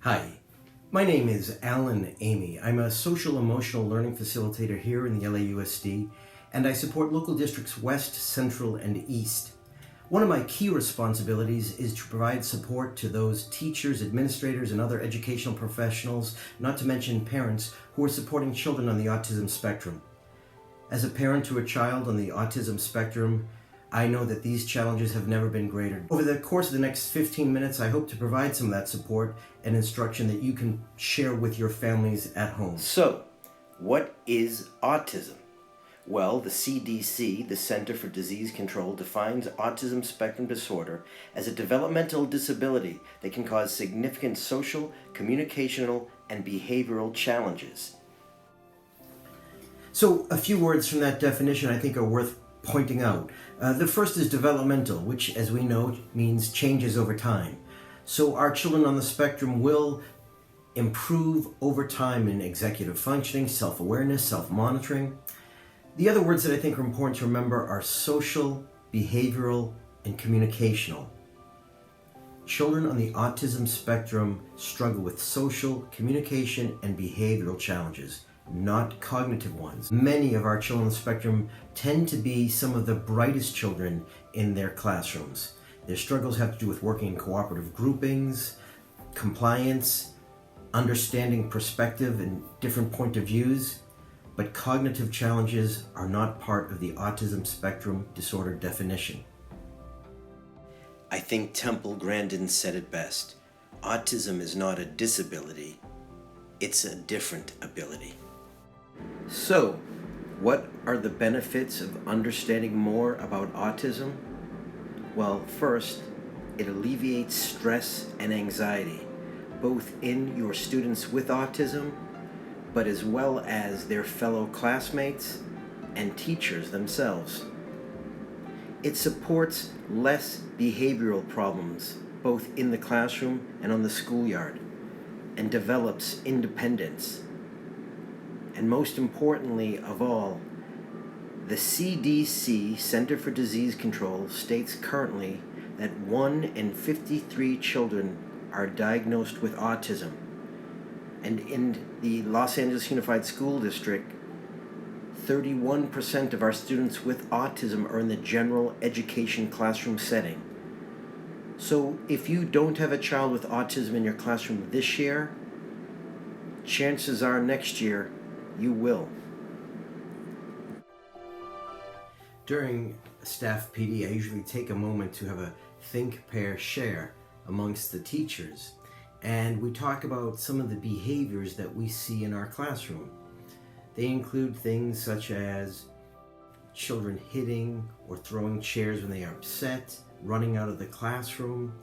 Hi, my name is Alan Amy. I'm a social emotional learning facilitator here in the LAUSD, and I support local districts West, Central, and East. One of my key responsibilities is to provide support to those teachers, administrators, and other educational professionals, not to mention parents, who are supporting children on the autism spectrum. As a parent to a child on the autism spectrum, I know that these challenges have never been greater. Over the course of the next 15 minutes, I hope to provide some of that support and instruction that you can share with your families at home. So, what is autism? Well, the CDC, the Center for Disease Control, defines autism spectrum disorder as a developmental disability that can cause significant social, communicational, and behavioral challenges. So, a few words from that definition I think are worth pointing out. The first is developmental, which, as we know, means changes over time. So our children on the spectrum will improve over time in executive functioning, self-awareness, self-monitoring. The other words that I think are important to remember are social, behavioral, and communicational. Children on the autism spectrum struggle with social, communication, and behavioral challenges, not cognitive ones. Many of our children on the spectrum tend to be some of the brightest children in their classrooms. Their struggles have to do with working in cooperative groupings, compliance, understanding perspective and different point of views, but cognitive challenges are not part of the autism spectrum disorder definition. I think Temple Grandin said it best. Autism is not a disability, it's a different ability. So, what are the benefits of understanding more about autism? Well, first, it alleviates stress and anxiety, both in your students with autism, but as well as their fellow classmates and teachers themselves. It supports less behavioral problems, both in the classroom and on the schoolyard, and develops independence. And most importantly of all, the CDC, Center for Disease Control, states currently that 1 in 53 children are diagnosed with autism. And in the Los Angeles Unified School District, 31% of our students with autism are in the general education classroom setting. So if you don't have a child with autism in your classroom this year, chances are next year you will. During staff PD, I usually take a moment to have a think, pair, share amongst the teachers. And we talk about some of the behaviors that we see in our classroom. They include things such as children hitting or throwing chairs when they are upset, running out of the classroom,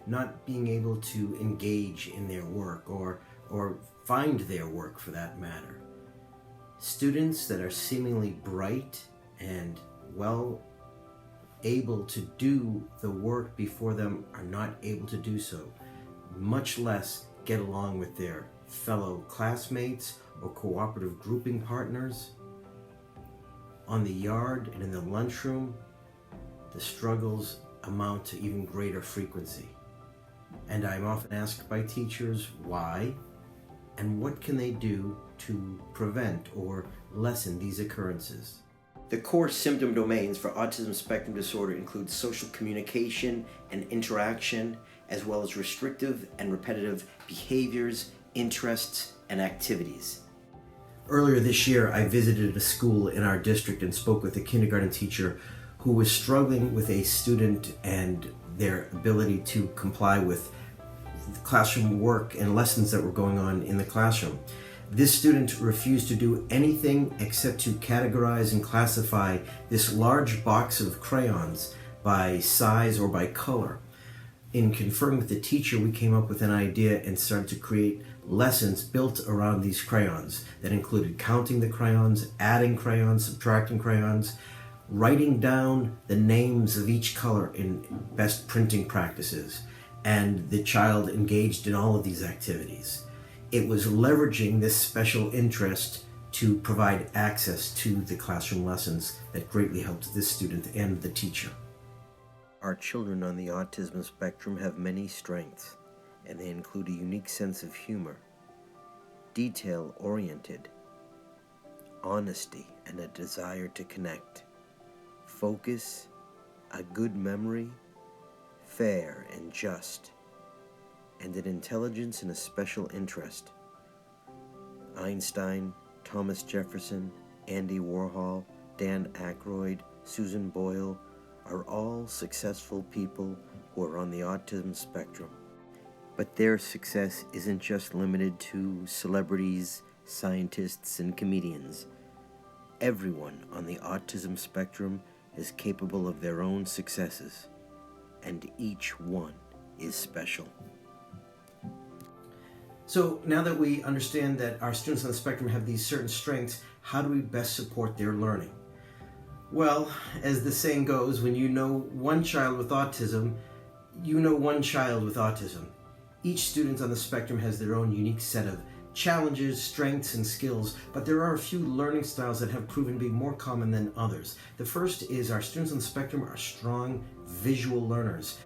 not being able to engage in their work or find their work for that matter. Students that are seemingly bright and well able to do the work before them are not able to do so, much less get along with their fellow classmates or cooperative grouping partners. On the yard and in the lunchroom, the struggles amount to even greater frequency. And I'm often asked by teachers why and what can they do to prevent or lessen these occurrences. The core symptom domains for autism spectrum disorder include social communication and interaction, as well as restrictive and repetitive behaviors, interests, and activities. Earlier this year, I visited a school in our district and spoke with a kindergarten teacher who was struggling with a student and their ability to comply with classroom work and lessons that were going on in the classroom. This student refused to do anything except to categorize and classify this large box of crayons by size or by color. In conferring with the teacher, we came up with an idea and started to create lessons built around these crayons that included counting the crayons, adding crayons, subtracting crayons, writing down the names of each color in best printing practices, and the child engaged in all of these activities. It was leveraging this special interest to provide access to the classroom lessons that greatly helped this student and the teacher. Our children on the autism spectrum have many strengths, and they include a unique sense of humor, detail-oriented, honesty and a desire to connect, focus, a good memory, fair and just, and an intelligence and a special interest. Einstein, Thomas Jefferson, Andy Warhol, Dan Aykroyd, Susan Boyle are all successful people who are on the autism spectrum. But their success isn't just limited to celebrities, scientists, and comedians. Everyone on the autism spectrum is capable of their own successes, and each one is special. So now that we understand that our students on the spectrum have these certain strengths, how do we best support their learning? Well, as the saying goes, when you know one child with autism, you know one child with autism. Each student on the spectrum has their own unique set of challenges, strengths, and skills, but there are a few learning styles that have proven to be more common than others. The first is our students on the spectrum are strong visual learners.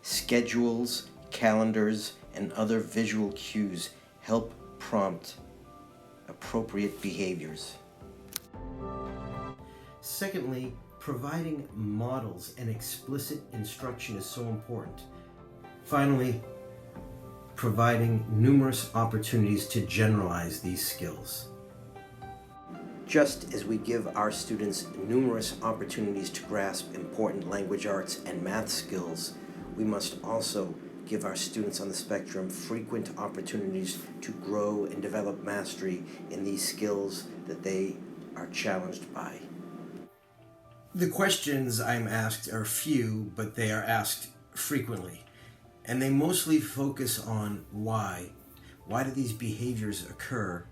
Schedules, calendars, and other visual cues help prompt appropriate behaviors. Secondly, providing models and explicit instruction is so important. Finally, providing numerous opportunities to generalize these skills. Just as we give our students numerous opportunities to grasp important language arts and math skills, we must also give our students on the spectrum frequent opportunities to grow and develop mastery in these skills that they are challenged by. The questions I'm asked are few, but they are asked frequently. And they mostly focus on why. Why do these behaviors occur?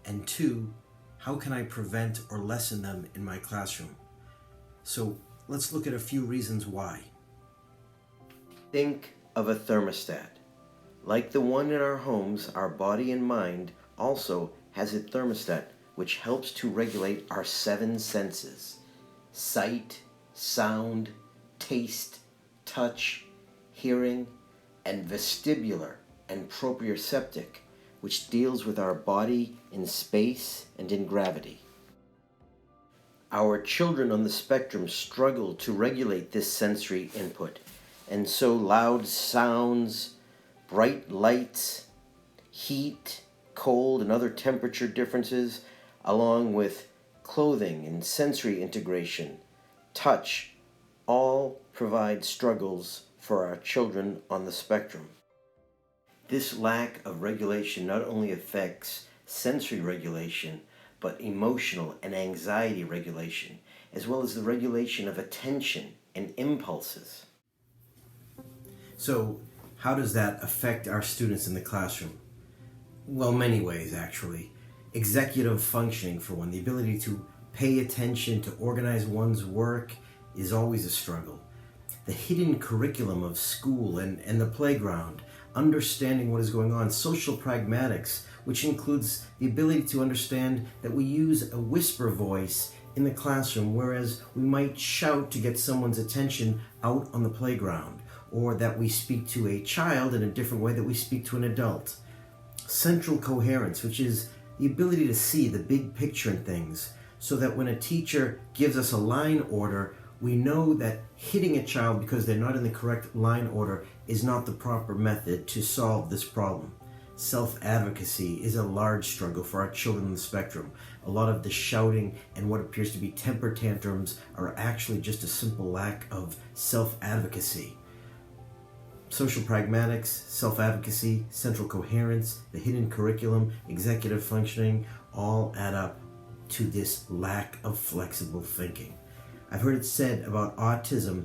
And two, how can I prevent or lessen them in my classroom? So let's look at a few reasons why. Think of a thermostat. Like the one in our homes, our body and mind also has a thermostat which helps to regulate our 7 senses: sight, sound, taste, touch, hearing, and vestibular and proprioceptic, which deals with our body in space and in gravity. Our children on the spectrum struggle to regulate this sensory input, and so loud sounds, bright lights, heat, cold, and other temperature differences, along with clothing and sensory integration, touch, all provide struggles for our children on the spectrum. This lack of regulation not only affects sensory regulation, but emotional and anxiety regulation, as well as the regulation of attention and impulses. So, how does that affect our students in the classroom? Well, many ways, actually. Executive functioning, for one, the ability to pay attention, to organize one's work is always a struggle. The hidden curriculum of school and the playground, understanding what is going on, social pragmatics, which includes the ability to understand that we use a whisper voice in the classroom, whereas we might shout to get someone's attention out on the playground, or that we speak to a child in a different way that we speak to an adult. Central coherence, which is the ability to see the big picture in things, so that when a teacher gives us a line order, we know that hitting a child because they're not in the correct line order is not the proper method to solve this problem. Self-advocacy is a large struggle for our children on the spectrum. A lot of the shouting and what appears to be temper tantrums are actually just a simple lack of self-advocacy. Social pragmatics, self-advocacy, central coherence, the hidden curriculum, executive functioning, all add up to this lack of flexible thinking. I've heard it said about autism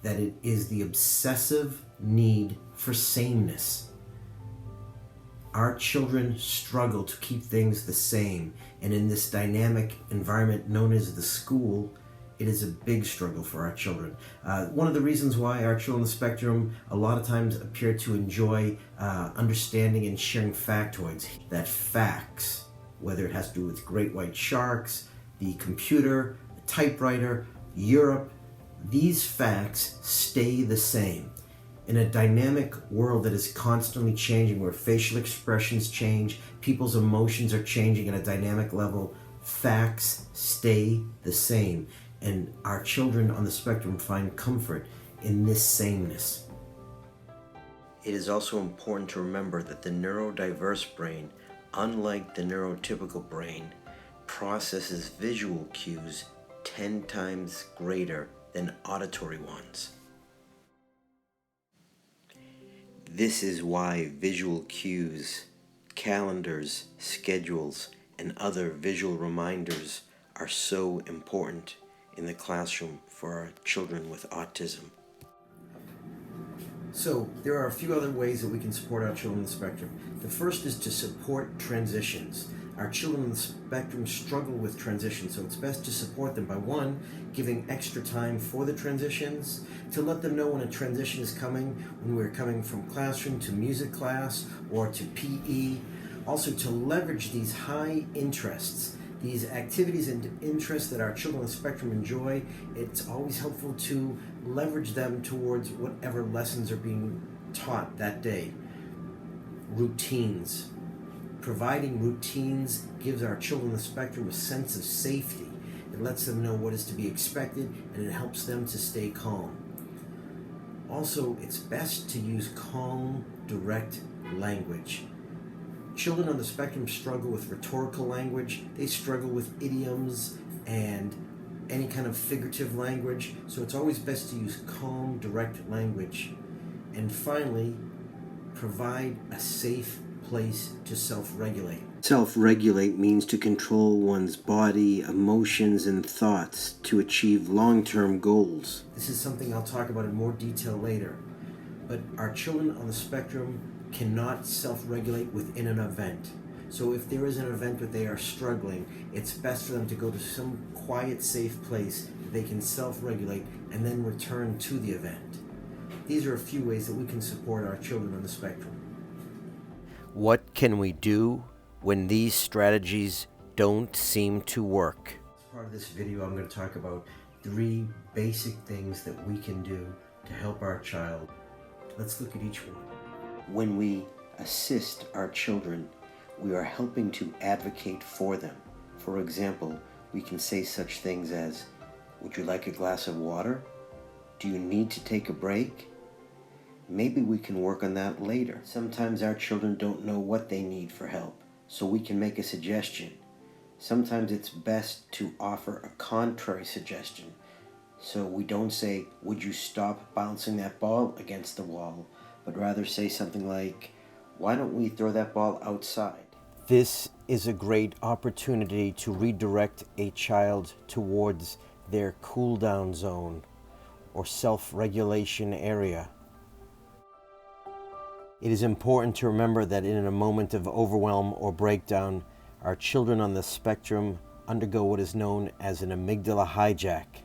that it is the obsessive need for sameness. Our children struggle to keep things the same, and in this dynamic environment known as the school, it is a big struggle for our children. One of the reasons why our children on the spectrum a lot of times appear to enjoy understanding and sharing factoids, that facts, whether it has to do with great white sharks, the computer, typewriter, Europe, these facts stay the same. In a dynamic world that is constantly changing, where facial expressions change, people's emotions are changing at a dynamic level, facts stay the same, and our children on the spectrum find comfort in this sameness. It is also important to remember that the neurodiverse brain, unlike the neurotypical brain, processes visual cues 10 times greater than auditory ones. This is why visual cues, calendars, schedules, and other visual reminders are so important in the classroom for our children with autism. So, there are a few other ways that we can support our children on the spectrum. The first is to support transitions. Our children on the spectrum struggle with transitions, so it's best to support them by one, giving extra time for the transitions, to let them know when a transition is coming, when we're coming from classroom to music class or to PE. Also to leverage these high interests, these activities and interests that our children on the spectrum enjoy. It's always helpful to leverage them towards whatever lessons are being taught that day. Routines. Providing routines gives our children on the spectrum a sense of safety. It lets them know what is to be expected, and it helps them to stay calm. Also, it's best to use calm, direct language. Children on the spectrum struggle with rhetorical language. They struggle with idioms and any kind of figurative language. So it's always best to use calm, direct language. And finally, provide a safe place to self-regulate. Self-regulate means to control one's body, emotions, and thoughts to achieve long-term goals. This is something I'll talk about in more detail later. But our children on the spectrum cannot self-regulate within an event. So if there is an event that they are struggling, it's best for them to go to some quiet, safe place that they can self-regulate and then return to the event. These are a few ways that we can support our children on the spectrum. What can we do when these strategies don't seem to work? As part of this video, I'm going to talk about 3 basic things that we can do to help our child. Let's look at each one. When we assist our children, we are helping to advocate for them. For example, we can say such things as, "Would you like a glass of water? Do you need to take a break? Maybe we can work on that later." Sometimes our children don't know what they need for help, so we can make a suggestion. Sometimes it's best to offer a contrary suggestion. So we don't say, "Would you stop bouncing that ball against the wall?" but rather say something like, "Why don't we throw that ball outside?" This is a great opportunity to redirect a child towards their cool-down zone or self-regulation area. It is important to remember that in a moment of overwhelm or breakdown, our children on the spectrum undergo what is known as an amygdala hijack,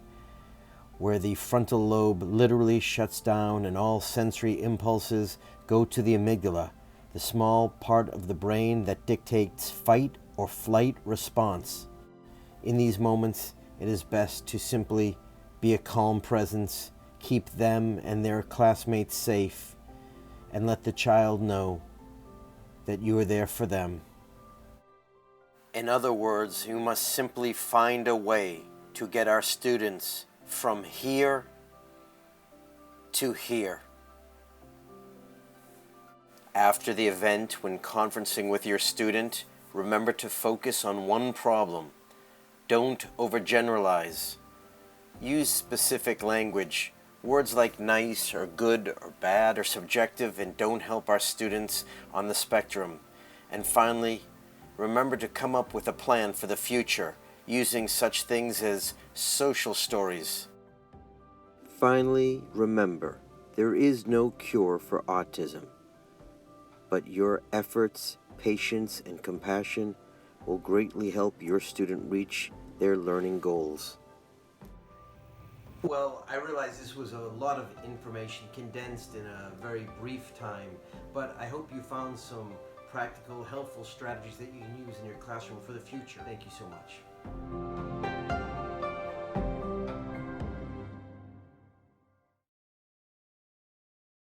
where the frontal lobe literally shuts down and all sensory impulses go to the amygdala, the small part of the brain that dictates fight or flight response. In these moments, it is best to simply be a calm presence, keep them and their classmates safe, and let the child know that you are there for them. In other words, you must simply find a way to get our students from here to here. After the event, when conferencing with your student, remember to focus on one problem. Don't overgeneralize. Use specific language. Words like nice or good or bad are subjective and don't help our students on the spectrum. And finally, remember to come up with a plan for the future, using such things as social stories. Finally, remember, there is no cure for autism, but your efforts, patience, and compassion will greatly help your student reach their learning goals. Well, I realize this was a lot of information condensed in a very brief time, but I hope you found some practical, helpful strategies that you can use in your classroom for the future. Thank you so much.